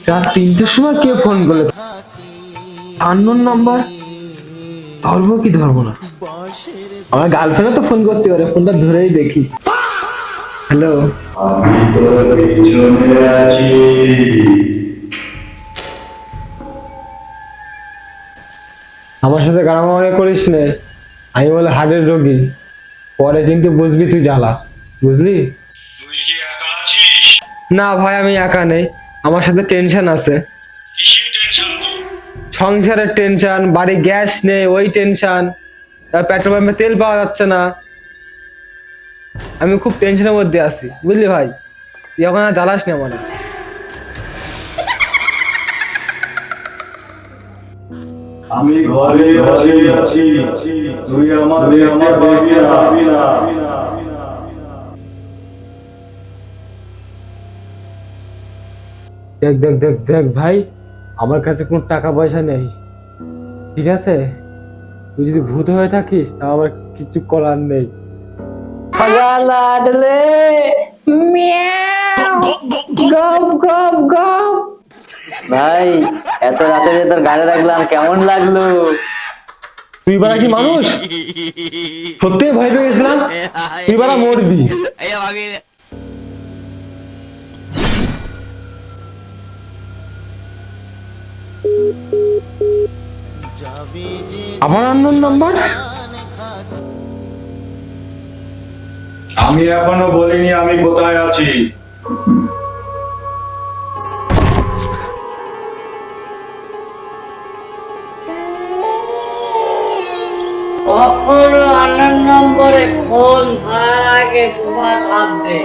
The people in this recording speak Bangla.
রাত 3টের সময় কে ফোন করলে? Unknown number. ধরবো কি ধরবো না? আমার গার্লফ্রেন্ড তো ফোন করতে পারে, ফোনটা ধরেই দেখি। হ্যালো, আমি তোর পিছনে আছি। আমার সাথে গাড়ামারি করিস নে। আমি বলে হার্টের রোগী, পরে কিন্তু বুঝবি তুই জ্বালা, বুঝলি? তুই কি একা আছিস? না ভাই, আমি একা নেই, আমার সাথে টেনশন আছে। কিসের টেনশন তোর? সংসারের টেনশন, বাড়ি গ্যাস নেই ওই টেনশন, তার পেট্রোল পাম্পে তেল পাওয়া যাচ্ছে না। আমি খুব টেনশনের মধ্যে আছি, বুঝলি ভাই? তুই এখন আর জ্বালাস না আমার। আমি ঘরে বসে আছি, তুই আমার দেখতে পাবি না। দেখ দেখ দেখ দেখ ভাই, আমার কাছে কোনো টাকা পয়সা নেই, ঠিক আছে? তুই যদি ভূত হয়ে থাকিস তা আমার কিছু করার নেই। ভাই এত রাতে যে তোর গাড়ি রাখলাম, কেমন লাগলো? তুই বারা কি মানুষ? সত্যি ভয় পেয়ে গেছিলাম, তুই বারা মরবি। আবার আননোন নাম্বার। আমি এখনো বলিনি আমি কোথায় আছি। কখনো আন্নার নম্বরে ফোন ধরার আগে তোমার ভাববে